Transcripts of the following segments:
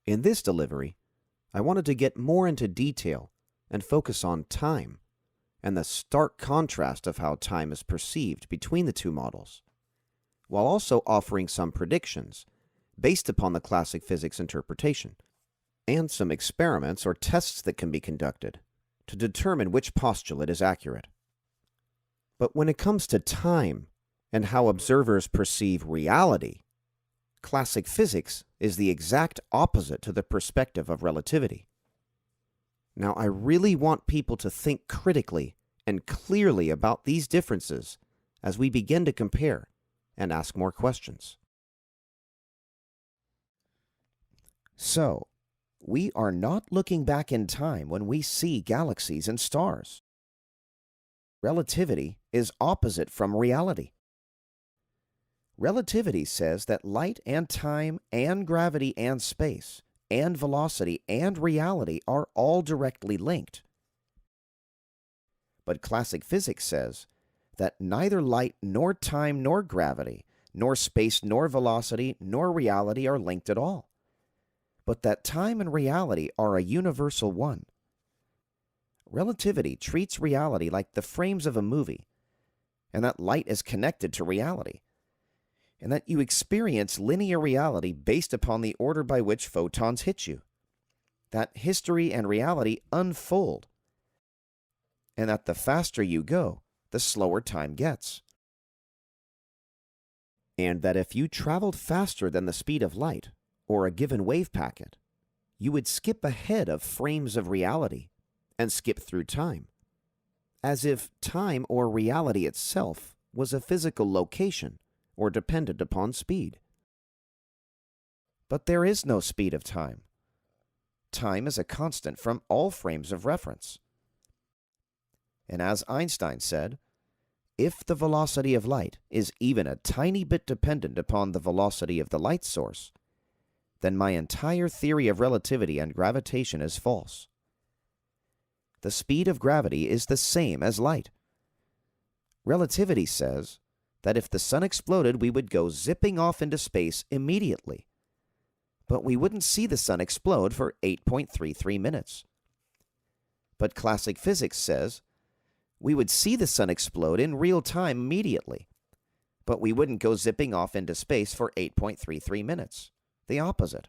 In this delivery, I wanted to get more into detail and focus on time and the stark contrast of how time is perceived between the two models, while also offering some predictions based upon the classic physics interpretation and some experiments or tests that can be conducted to determine which postulate is accurate. But when it comes to time and how observers perceive reality, classic physics is the exact opposite to the perspective of relativity. Now, I really want people to think critically and clearly about these differences as we begin to compare and ask more questions. So, we are not looking back in time when we see galaxies and stars. Relativity is opposite from reality. Relativity says that light and time and gravity and space and velocity and reality are all directly linked. But classic physics says that neither light nor time nor gravity nor space nor velocity nor reality are linked at all, but that time and reality are a universal one. Relativity treats reality like the frames of a movie, and that light is connected to reality, and that you experience linear reality based upon the order by which photons hit you, that history and reality unfold, and that the faster you go, the slower time gets. And that if you traveled faster than the speed of light, or a given wave packet, you would skip ahead of frames of reality and skip through time, as if time or reality itself was a physical location or dependent upon speed. But there is no speed of time. Time is a constant from all frames of reference. And as Einstein said, if the velocity of light is even a tiny bit dependent upon the velocity of the light source, then my entire theory of relativity and gravitation is false. The speed of gravity is the same as light. Relativity says that if the sun exploded, we would go zipping off into space immediately, but we wouldn't see the sun explode for 8.33 minutes. But classic physics says we would see the sun explode in real time immediately, but we wouldn't go zipping off into space for 8.33 minutes. The opposite.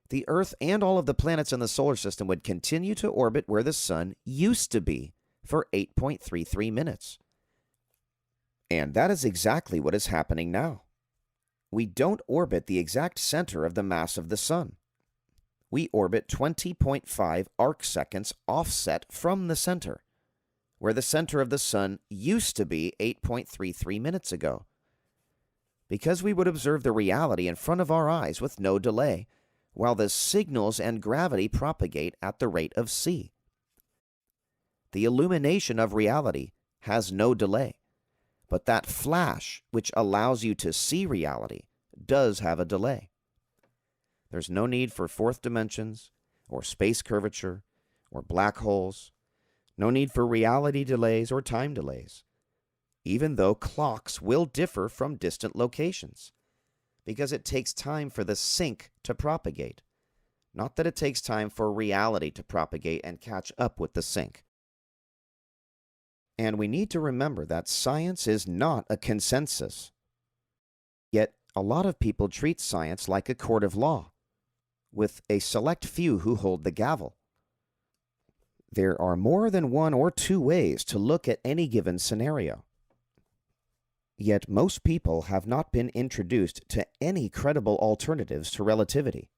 The Earth and all of the planets in the solar system would continue to orbit where the sun used to be for 8.33 minutes. And that is exactly what is happening now. We don't orbit the exact center of the mass of the sun. We orbit 20.5 arcseconds offset from the center, where the center of the sun used to be 8.33 minutes ago. Because we would observe the reality in front of our eyes with no delay, while the signals and gravity propagate at the rate of c. The illumination of reality has no delay, but that flash which allows you to see reality does have a delay. There's no need for fourth dimensions, or space curvature, or black holes, no need for reality delays or time delays, even though clocks will differ from distant locations, because it takes time for the sync to propagate, not that it takes time for reality to propagate and catch up with the sync. And we need to remember that science is not a consensus. Yet, a lot of people treat science like a court of law, with a select few who hold the gavel. There are more than one or two ways to look at any given scenario. Yet most people have not been introduced to any credible alternatives to relativity.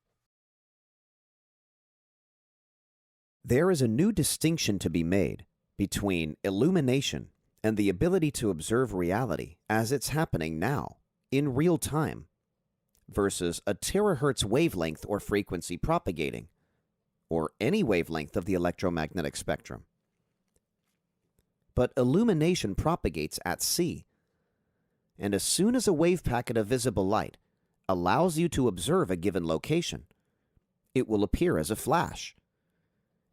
There is a new distinction to be made between illumination and the ability to observe reality as it's happening now, in real time, versus a terahertz wavelength or frequency propagating, or any wavelength of the electromagnetic spectrum. But illumination propagates at c, and as soon as a wave packet of visible light allows you to observe a given location, it will appear as a flash.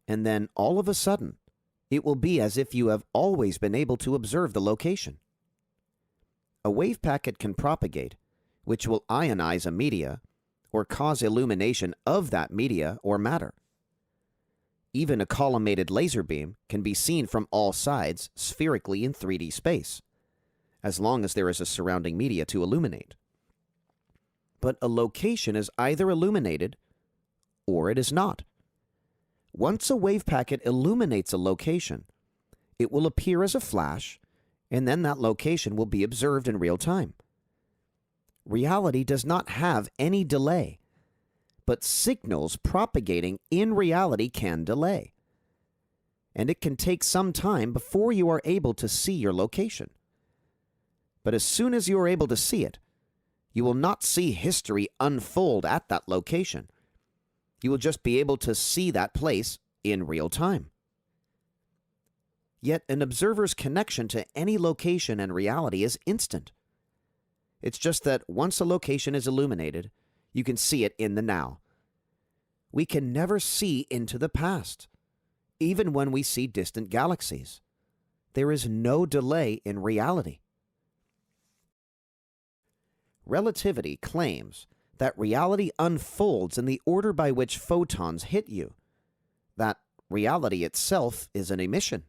And then all of a sudden, it will be as if you have always been able to observe the location. A wave packet can propagate, which will ionize a media, or cause illumination of that media or matter. Even a collimated laser beam can be seen from all sides spherically in 3D space, as long as there is a surrounding media to illuminate. But a location is either illuminated or it is not. Once a wave packet illuminates a location, it will appear as a flash, and then that location will be observed in real time. Reality does not have any delay, but signals propagating in reality can delay. And it can take some time before you are able to see your location. But as soon as you are able to see it, you will not see history unfold at that location. You will just be able to see that place in real time. Yet an observer's connection to any location and reality is instant. It's just that once a location is illuminated, you can see it in the now. We can never see into the past, even when we see distant galaxies. There is no delay in reality. Relativity claims that reality unfolds in the order by which photons hit you, that reality itself is an emission.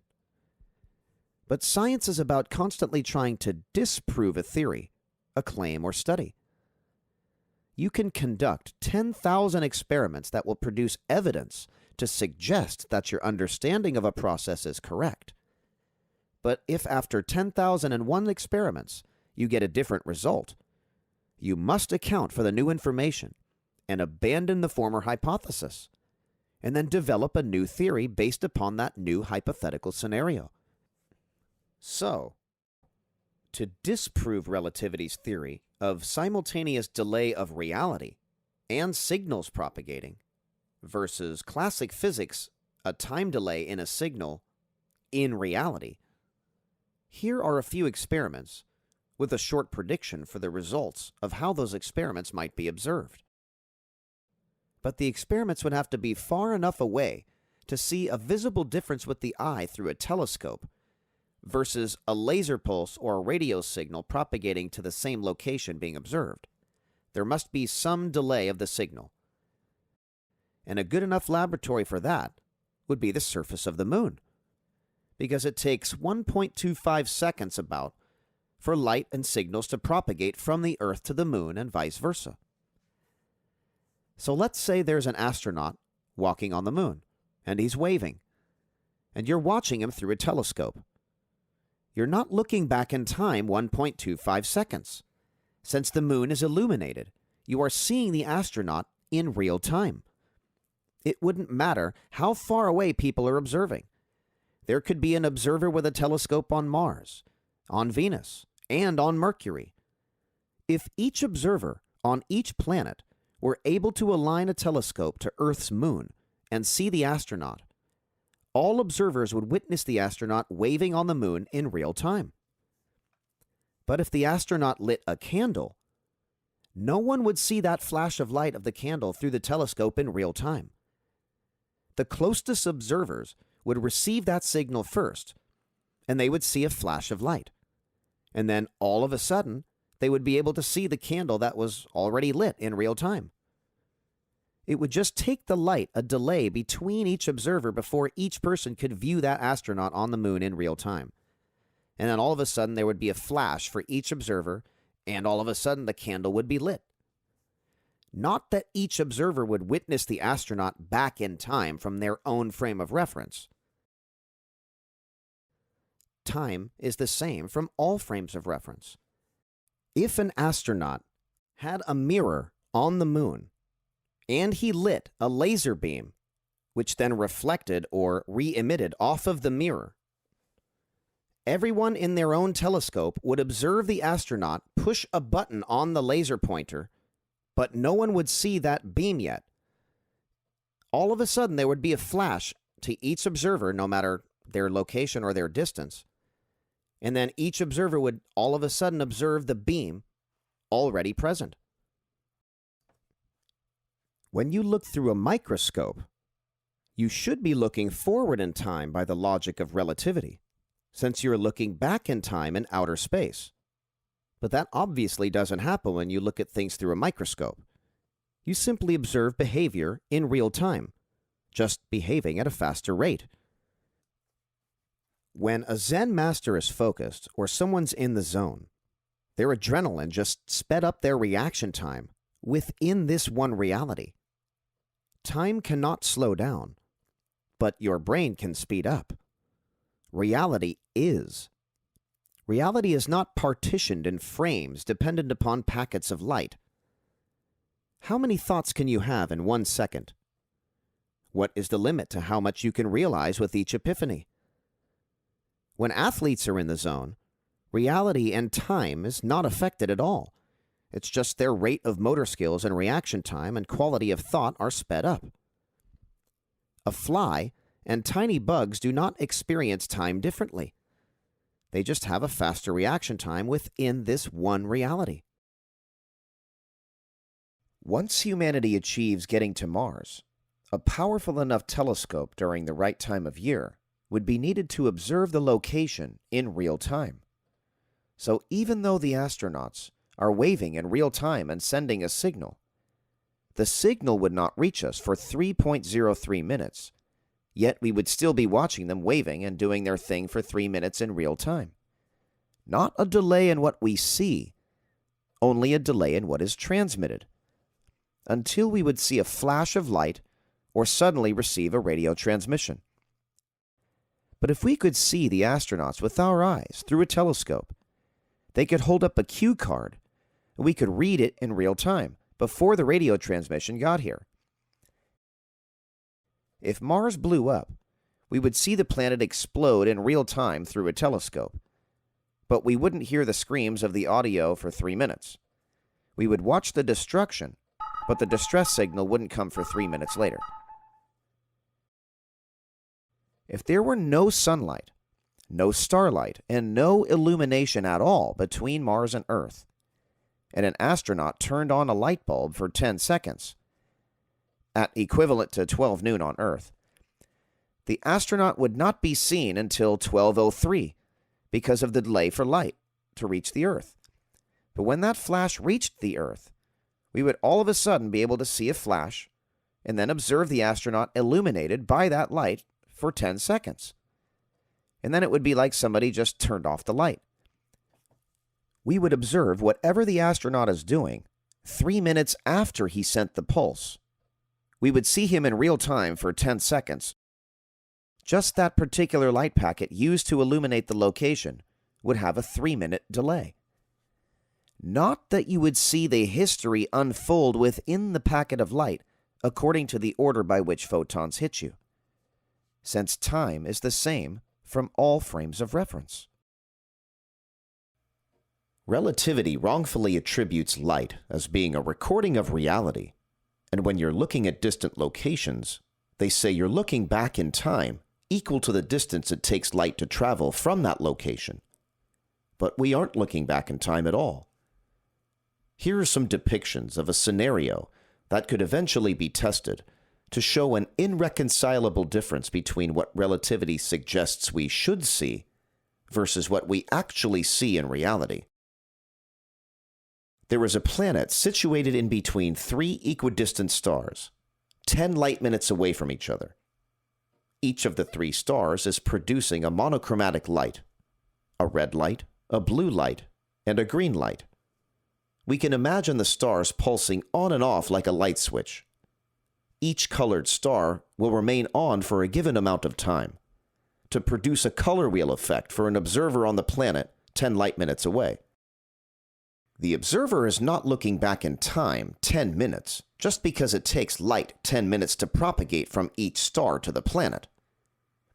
But science is about constantly trying to disprove a theory, a claim, or study. You can conduct 10,000 experiments that will produce evidence to suggest that your understanding of a process is correct. But if after 10,001 experiments you get a different result, you must account for the new information and abandon the former hypothesis, and then develop a new theory based upon that new hypothetical scenario. So, to disprove relativity's theory of simultaneous delay of reality and signals propagating versus classic physics, a time delay in a signal in reality, here are a few experiments with a short prediction for the results of how those experiments might be observed. But the experiments would have to be far enough away to see a visible difference with the eye through a telescope versus a laser pulse or a radio signal propagating to the same location being observed. There must be some delay of the signal. And a good enough laboratory for that would be the surface of the moon, because it takes 1.25 seconds about for light and signals to propagate from the Earth to the moon and vice versa. So let's say there's an astronaut walking on the moon, and he's waving, and you're watching him through a telescope. You're not looking back in time 1.25 seconds. Since the moon is illuminated, you are seeing the astronaut in real time. It wouldn't matter how far away people are observing. There could be an observer with a telescope on Mars, on Venus, and on Mercury. If each observer on each planet were able to align a telescope to Earth's moon and see the astronaut, all observers would witness the astronaut waving on the moon in real time. But if the astronaut lit a candle, no one would see that flash of light of the candle through the telescope in real time. The closest observers would receive that signal first, and they would see a flash of light. And then all of a sudden, they would be able to see the candle that was already lit in real time. It would just take the light a delay between each observer before each person could view that astronaut on the moon in real time. And then all of a sudden there would be a flash for each observer, and all of a sudden the candle would be lit. Not that each observer would witness the astronaut back in time from their own frame of reference. Time is the same from all frames of reference. If an astronaut had a mirror on the moon, and he lit a laser beam, which then reflected or re-emitted off of the mirror, everyone in their own telescope would observe the astronaut push a button on the laser pointer, but no one would see that beam yet. All of a sudden, there would be a flash to each observer, no matter their location or their distance, and then each observer would all of a sudden observe the beam already present. When you look through a microscope, you should be looking forward in time by the logic of relativity, since you're looking back in time in outer space. But that obviously doesn't happen when you look at things through a microscope. You simply observe behavior in real time, just behaving at a faster rate. When a Zen master is focused or someone's in the zone, their adrenaline just sped up their reaction time within this one reality. Time cannot slow down, but your brain can speed up. Reality is. Reality is not partitioned in frames dependent upon packets of light. How many thoughts can you have in 1 second? What is the limit to how much you can realize with each epiphany? When athletes are in the zone, reality and time is not affected at all. It's just their rate of motor skills and reaction time and quality of thought are sped up. A fly and tiny bugs do not experience time differently. They just have a faster reaction time within this one reality. Once humanity achieves getting to Mars, a powerful enough telescope during the right time of year would be needed to observe the location in real time. So even though the astronauts are waving in real time and sending a signal, the signal would not reach us for 3.03 minutes, yet we would still be watching them waving and doing their thing for 3 minutes in real time. Not a delay in what we see, only a delay in what is transmitted, until we would see a flash of light or suddenly receive a radio transmission. But if we could see the astronauts with our eyes through a telescope, they could hold up a cue card, and we could read it in real time before the radio transmission got here. If Mars blew up, we would see the planet explode in real time through a telescope, but we wouldn't hear the screams of the audio for 3 minutes. We would watch the destruction, but the distress signal wouldn't come for 3 minutes later. If there were no sunlight, no starlight, and no illumination at all between Mars and Earth, and an astronaut turned on a light bulb for 10 seconds, at equivalent to 12 noon on Earth, the astronaut would not be seen until 12:03 because of the delay for light to reach the Earth. But when that flash reached the Earth, we would all of a sudden be able to see a flash and then observe the astronaut illuminated by that light for 10 seconds. And then it would be like somebody just turned off the light. We would observe whatever the astronaut is doing 3 minutes after he sent the pulse. We would see him in real time for 10 seconds. Just that particular light packet used to illuminate the location would have a 3-minute delay. Not that you would see the history unfold within the packet of light according to the order by which photons hit you, since time is the same from all frames of reference. Relativity wrongfully attributes light as being a recording of reality, and when you're looking at distant locations, they say you're looking back in time equal to the distance it takes light to travel from that location. But we aren't looking back in time at all. Here are some depictions of a scenario that could eventually be tested to show an irreconcilable difference between what relativity suggests we should see versus what we actually see in reality. There is a planet situated in between 3 equidistant stars, 10 light minutes away from each other. Each of the 3 stars is producing a monochromatic light, a red light, a blue light, and a green light. We can imagine the stars pulsing on and off like a light switch. Each colored star will remain on for a given amount of time to produce a color wheel effect for an observer on the planet 10 light minutes away. The observer is not looking back in time 10 minutes just because it takes light 10 minutes to propagate from each star to the planet,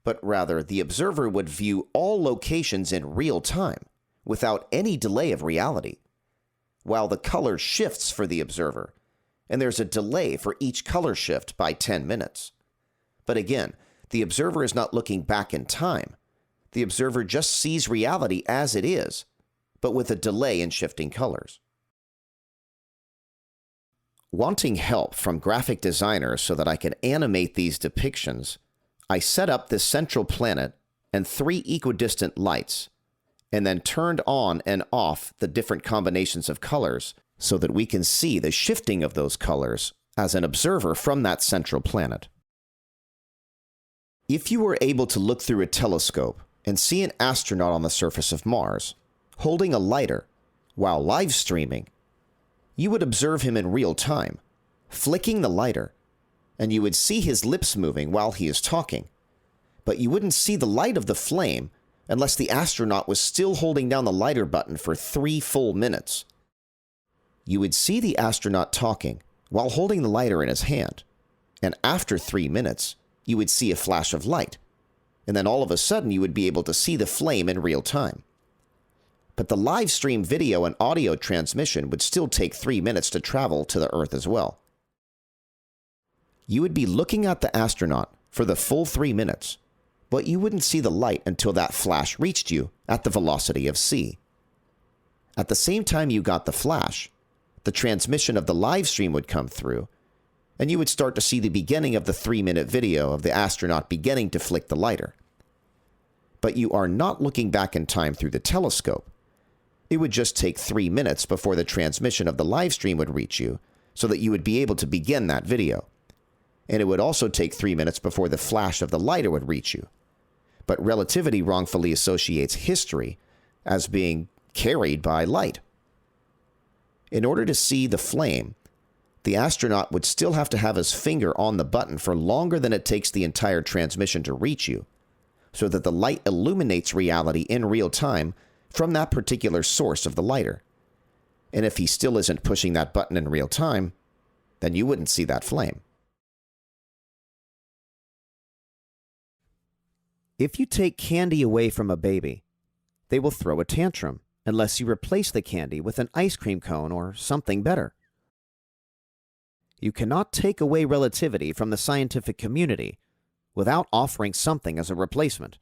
but rather the observer would view all locations in real time without any delay of reality, while the color shifts for the observer, and there's a delay for each color shift by 10 minutes. But again, the observer is not looking back in time. The observer just sees reality as it is, but with a delay in shifting colors. Wanting help from graphic designers so that I could animate these depictions, I set up this central planet and 3 equidistant lights, and then turned on and off the different combinations of colors so that we can see the shifting of those colors as an observer from that central planet. If you were able to look through a telescope and see an astronaut on the surface of Mars, holding a lighter while live streaming, you would observe him in real time, flicking the lighter, and you would see his lips moving while he is talking, but you wouldn't see the light of the flame unless the astronaut was still holding down the lighter button for 3 full minutes. You would see the astronaut talking while holding the lighter in his hand, and after 3 minutes, you would see a flash of light, and then all of a sudden you would be able to see the flame in real time. But the live stream video and audio transmission would still take 3 minutes to travel to the Earth as well. You would be looking at the astronaut for the full 3 minutes, but you wouldn't see the light until that flash reached you at the velocity of c. At the same time you got the flash, the transmission of the live stream would come through, and you would start to see the beginning of the 3-minute video of the astronaut beginning to flick the lighter. But you are not looking back in time through the telescope. It would just take 3 minutes before the transmission of the live stream would reach you, so that you would be able to begin that video. And it would also take 3 minutes before the flash of the lighter would reach you. But relativity wrongfully associates history as being carried by light. In order to see the flame, the astronaut would still have to have his finger on the button for longer than it takes the entire transmission to reach you, so that the light illuminates reality in real time from that particular source of the lighter. And if he still isn't pushing that button in real time, then you wouldn't see that flame. If you take candy away from a baby, they will throw a tantrum unless you replace the candy with an ice cream cone or something better. You cannot take away relativity from the scientific community without offering something as a replacement.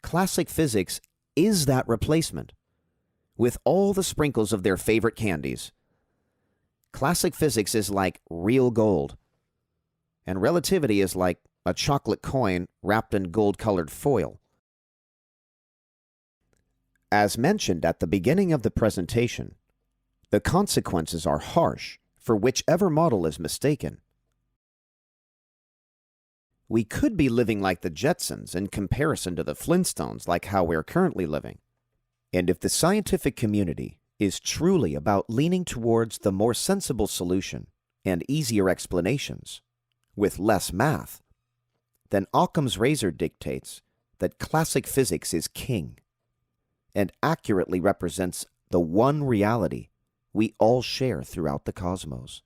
Classic physics is that replacement, with all the sprinkles of their favorite candies. Classic physics is like real gold, and relativity is like a chocolate coin wrapped in gold-colored foil. As mentioned at the beginning of the presentation, the consequences are harsh for whichever model is mistaken. We could be living like the Jetsons in comparison to the Flintstones, like how we're currently living. And if the scientific community is truly about leaning towards the more sensible solution and easier explanations, with less math, then Occam's razor dictates that classic physics is king and accurately represents the one reality we all share throughout the cosmos.